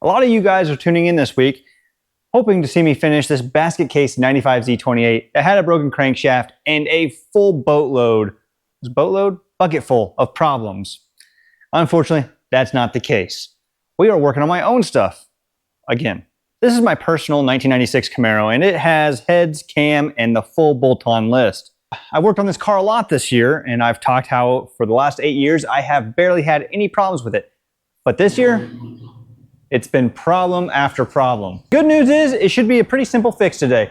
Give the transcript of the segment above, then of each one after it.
A lot of you guys are tuning in this week, hoping to see me finish this basket case 95Z28 that had a broken crankshaft and a full boatload, bucket full of problems. Unfortunately, that's not the case. We are working on my own stuff. Again, this is my personal 1996 Camaro, and it has heads, cam, and the full bolt-on list. I worked on this car a lot this year, and I've talked how for the last 8 years, I have barely had any problems with it. But this year, it's been problem after problem. Good news is, it should be a pretty simple fix today.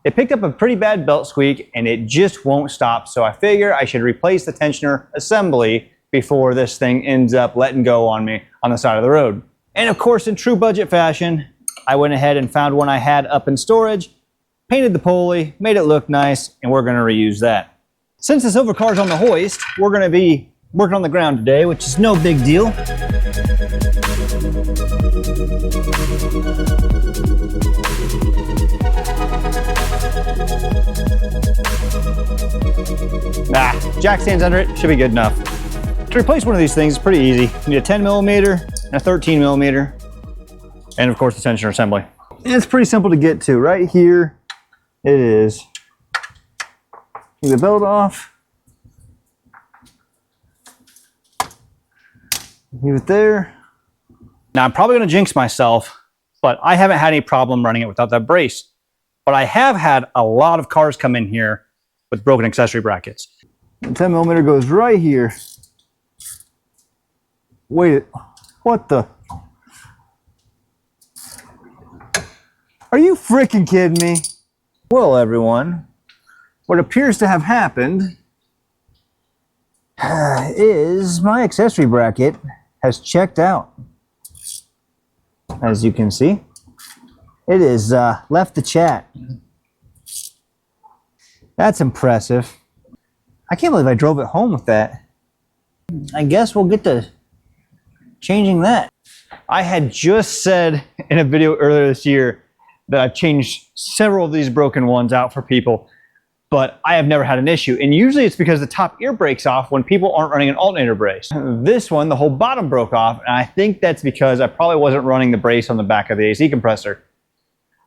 It picked up a pretty bad belt squeak, and it just won't stop, so I figure I should replace the tensioner assembly before this thing ends up letting go on me on the side of the road. And of course, in true budget fashion, I went ahead and found one I had up in storage, painted the pulley, made it look nice, and we're gonna reuse that. Since the silver car's on the hoist, we're gonna be working on the ground today, which is no big deal. Jack stands under it, should be good enough. To replace one of these things is pretty easy. You need a 10mm and a 13mm, and of course the tensioner assembly. And it's pretty simple to get to. Right here it is. Take the belt off. Leave it there. Now I'm probably gonna jinx myself, but I haven't had any problem running it without that brace. But I have had a lot of cars come in here with broken accessory brackets. The 10mm goes right here. Wait, what the? Are you freaking kidding me? Well, everyone, what appears to have happened is my accessory bracket has checked out. As you can see, it is left the chat. That's impressive. I can't believe I drove it home with that. I guess we'll get to changing that. I had just said in a video earlier this year that I've changed several of these broken ones out for people, but I have never had an issue. And usually it's because the top ear breaks off when people aren't running an alternator brace. This one, the whole bottom broke off, and I think that's because I probably wasn't running the brace on the back of the AC compressor.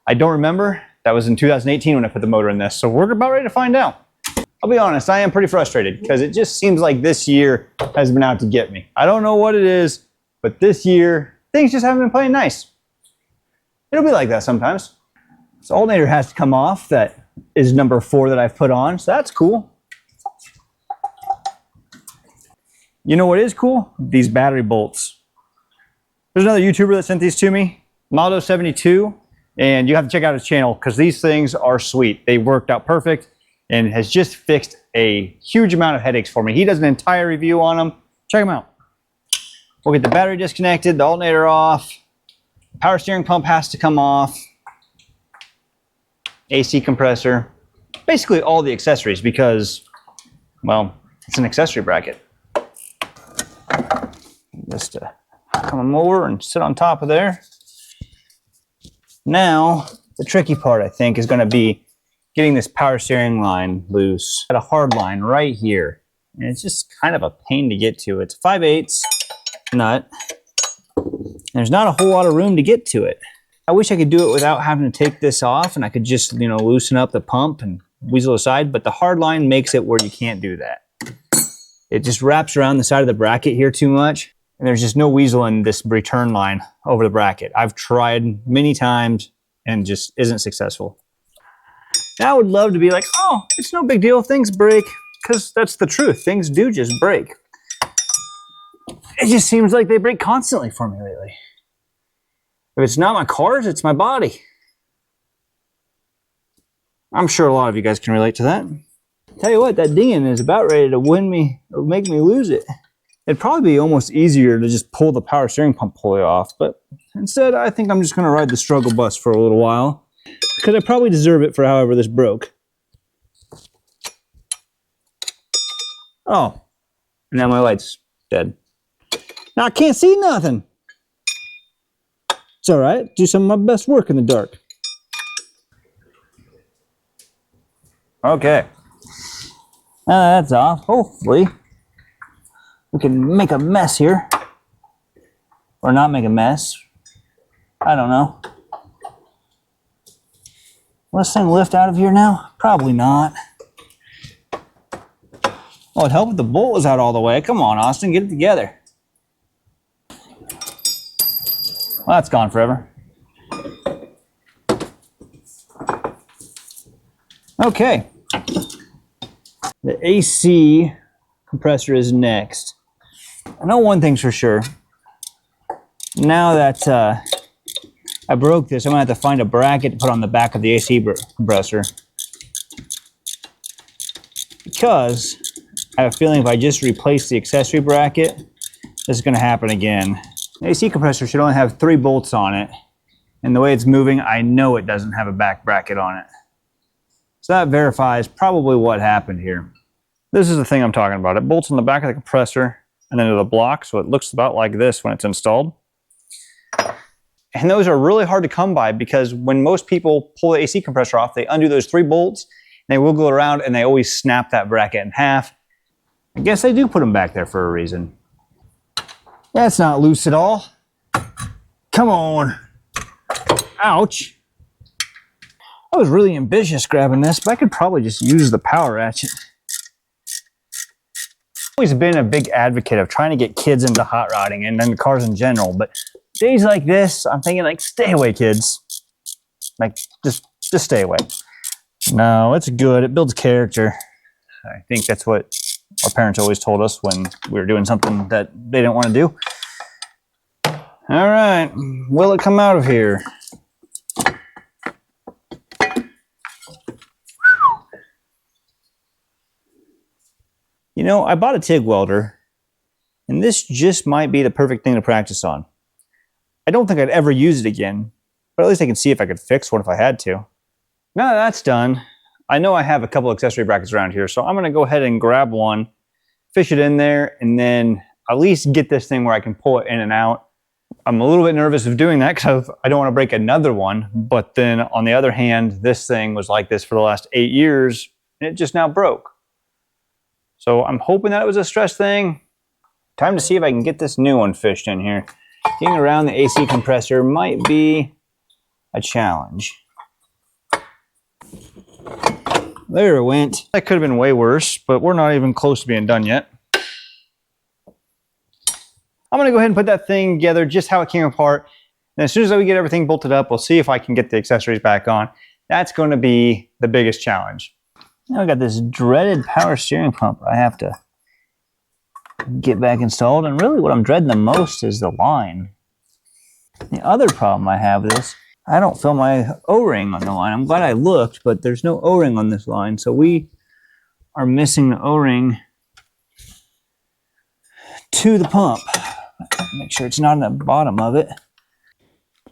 I don't remember. That was in 2018 when I put the motor in this, so we're about ready to find out. I'll be honest, I am pretty frustrated because it just seems like this year has been out to get me. I don't know what it is, but this year, things just haven't been playing nice. It'll be like that sometimes. This alternator has to come off. That is number 4 that I've put on, so that's cool. You know what is cool? These battery bolts. There's another YouTuber that sent these to me, Maldo72, and you have to check out his channel because these things are sweet. They worked out perfect and has just fixed a huge amount of headaches for me. He does an entire review on them. Check them out. We'll get the battery disconnected, the alternator off, power steering pump has to come off, AC compressor, basically all the accessories because, well, it's an accessory bracket. Just come over and sit on top of there. Now, the tricky part, I think, is going to be getting this power steering line loose. Got a hard line right here, and it's just kind of a pain to get to. It's a 5/8 nut. There's not a whole lot of room to get to it. I wish I could do it without having to take this off, and I could just, you know, loosen up the pump and weasel aside, but the hard line makes it where you can't do that. It just wraps around the side of the bracket here too much, and there's just no weaseling this return line over the bracket. I've tried many times and just isn't successful. Now I would love to be like, oh, it's no big deal, things break, because that's the truth. Things do just break. It just seems like they break constantly for me lately. If it's not my cars, it's my body. I'm sure a lot of you guys can relate to that. Tell you what, that dinging is about ready to win me, or make me lose it. It'd probably be almost easier to just pull the power steering pump pulley off, but instead I think I'm just gonna ride the struggle bus for a little while, because I probably deserve it for however this broke. Oh, now my light's dead. Now I can't see nothing. It's all right, do some of my best work in the dark. Okay. Now that's off. Hopefully we can make a mess here. or not make a mess. I don't know. Will this thing lift out of here now? Probably not. Oh, it'd help if the bolt was out all the way. Come on, Austin, get it together. Well, that's gone forever. Okay. The AC compressor is next. I know one thing's for sure. Now that I broke this, I'm gonna have to find a bracket to put on the back of the AC compressor. Because I have a feeling if I just replace the accessory bracket, this is gonna happen again. The AC compressor should only have 3 bolts on it. And the way it's moving, I know it doesn't have a back bracket on it. So that verifies probably what happened here. This is the thing I'm talking about. It bolts on the back of the compressor and then to the block, so it looks about like this when it's installed. And those are really hard to come by because when most people pull the AC compressor off, they undo those 3 bolts, and they wiggle around, and they always snap that bracket in half. I guess they do put them back there for a reason. That's not loose at all. Come on. Ouch. I was really ambitious grabbing this, but I could probably just use the power ratchet. I've always been a big advocate of trying to get kids into hot rodding and then cars in general, but days like this, I'm thinking like, stay away, kids. Like, just stay away. No, it's good. It builds character. I think that's what our parents always told us when we were doing something that they didn't want to do. All right, will it come out of here? You know, I bought a TIG welder, and this just might be the perfect thing to practice on. I don't think I'd ever use it again, but at least I can see if I could fix one if I had to. Now that that's done, I know I have a couple accessory brackets around here, so I'm going to go ahead and grab one, fish it in there, and then at least get this thing where I can pull it in and out. I'm a little bit nervous of doing that because I don't want to break another one, but then on the other hand, this thing was like this for the last 8 years, and it just now broke. So I'm hoping that it was a stress thing. Time to see if I can get this new one fished in here. Getting around the AC compressor might be a challenge. There it went. That could have been way worse, but we're not even close to being done yet. I'm gonna go ahead and put that thing together just how it came apart. And as soon as we get everything bolted up, we'll see if I can get the accessories back on. That's gonna be the biggest challenge. Now I got this dreaded power steering pump I have to get back installed, and really what I'm dreading the most is the line. The other problem I have with this, I don't feel my O-ring on the line. I'm glad I looked, but there's no O-ring on this line, so we are missing the O-ring to the pump. Make sure it's not on the bottom of it.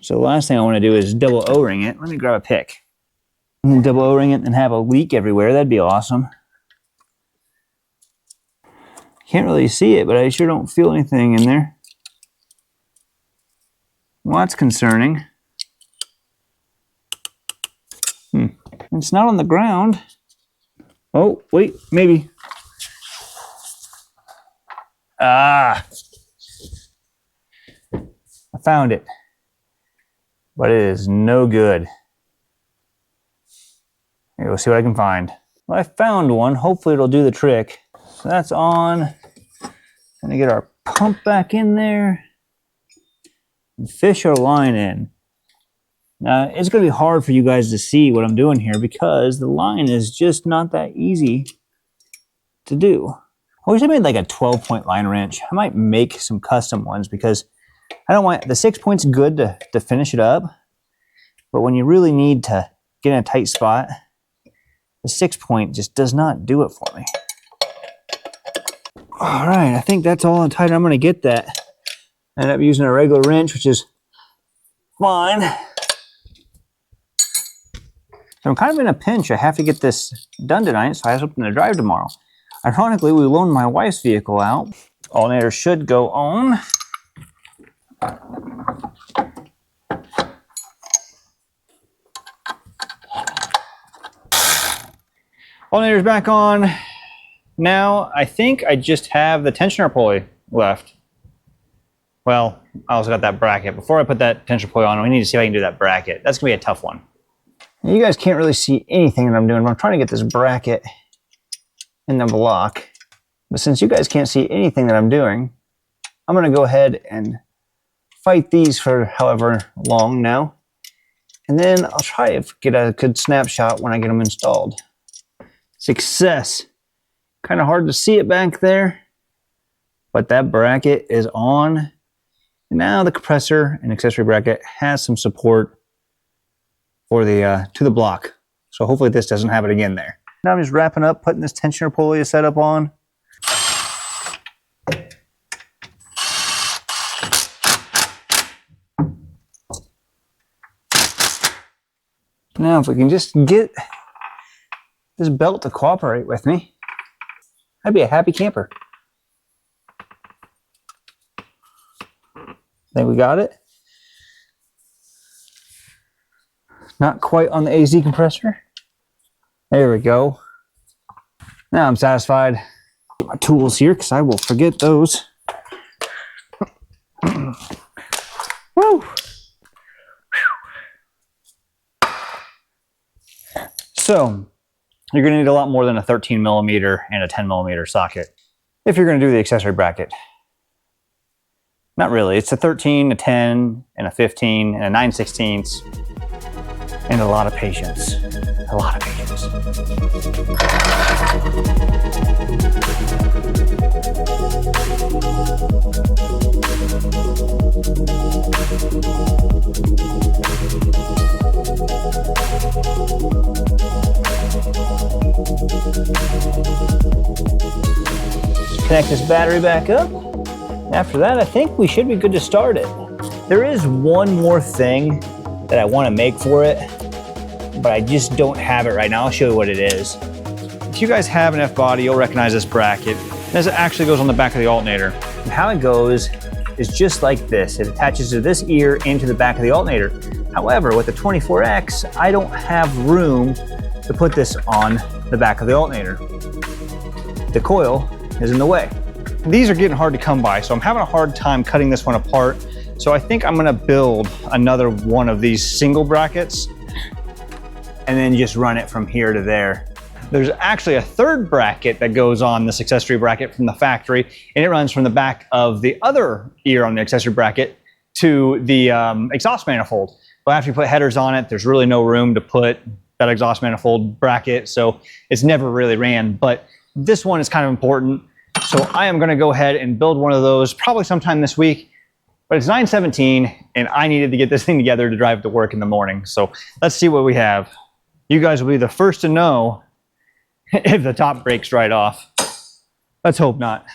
So the last thing I want to do is double O-ring it. Let me grab a pick. And double O-ring it and have a leak everywhere. That'd be awesome. Can't really see it, but I sure don't feel anything in there. Well, that's concerning. It's not on the ground. Oh, wait, maybe. Ah! I found it. But it is no good. Here, we'll see what I can find. Well, I found one. Hopefully it'll do the trick. So that's on. Gonna get our pump back in there and fish our line in. Now, it's gonna be hard for you guys to see what I'm doing here because the line is just not that easy to do. I wish I made like a 12-point line wrench. I might make some custom ones because I don't want the 6 points good to finish it up, but when you really need to get in a tight spot, the 6 point just does not do it for me. All right, I think that's all tight. I'm gonna get that. I end up using a regular wrench, which is fine. So I'm kind of in a pinch. I have to get this done tonight, so I have something to drive tomorrow. Ironically, we loaned my wife's vehicle out. Alternator should go on. Alternator's back on. Now, I think I just have the tensioner pulley left. well, I also got that bracket. Before I put that tension pulley on, we need to see if I can do that bracket. That's gonna be a tough one. You guys can't really see anything that I'm doing, but I'm trying to get this bracket in the block. But since you guys can't see anything that I'm doing, I'm gonna go ahead and fight these for however long now. And then I'll try to get a good snapshot when I get them installed. Success. Kind of hard to see it back there, but that bracket is on. And now the compressor and accessory bracket has some support for the to the block. So hopefully this doesn't have it again there. Now I'm just wrapping up, putting this tensioner pulley setup on. Now if we can just get this belt to cooperate with me, I'd be a happy camper. Think we got it? Not quite on the AZ compressor. There we go. Now I'm satisfied. Put my tools here because I will forget those. Woo! So, you're going to need a lot more than a 13 millimeter and a 10 millimeter socket if you're going to do the accessory bracket. Not really. It's a 13, a 10, and a 15, and a 9/16, and a lot of patience. A lot of patience. Connect this battery back up. After that, I think we should be good to start it. There is one more thing that I want to make for it, but I just don't have it right now. I'll show you what it is. If you guys have an F-body, you'll recognize this bracket. This actually goes on the back of the alternator. And how it goes is just like this. It attaches to this ear into the back of the alternator. However, with the 24X, I don't have room to put this on the back of the alternator. The coil is in the way. These are getting hard to come by, so I'm having a hard time cutting this one apart. So I think I'm gonna build another one of these single brackets and then just run it from here to there. There's actually a third bracket that goes on this accessory bracket from the factory, and it runs from the back of the other ear on the accessory bracket to the exhaust manifold. But after you put headers on it, there's really no room to put that exhaust manifold bracket, so it's never really ran. But this one is kind of important. So I am gonna go ahead and build one of those probably sometime this week, but it's 9/17 and I needed to get this thing together to drive to work in the morning. So let's see what we have. You guys will be the first to know if the top breaks right off. Let's hope not.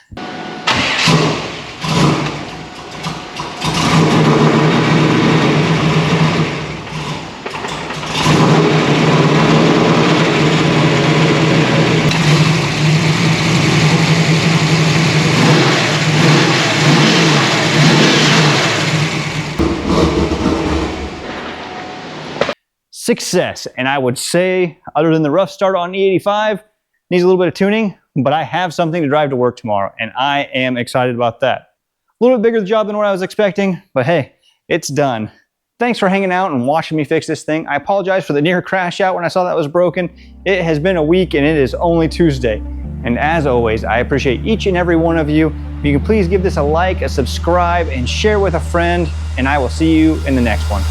Success, and I would say, other than the rough start on E85, needs a little bit of tuning, but I have something to drive to work tomorrow, and I am excited about that. A little bit bigger job than what I was expecting, but hey, it's done. Thanks for hanging out and watching me fix this thing. I apologize for the near crash out when I saw that was broken. It has been a week and it is only Tuesday. And as always, I appreciate each and every one of you. If you can please give this a like, a subscribe, and share with a friend, and I will see you in the next one.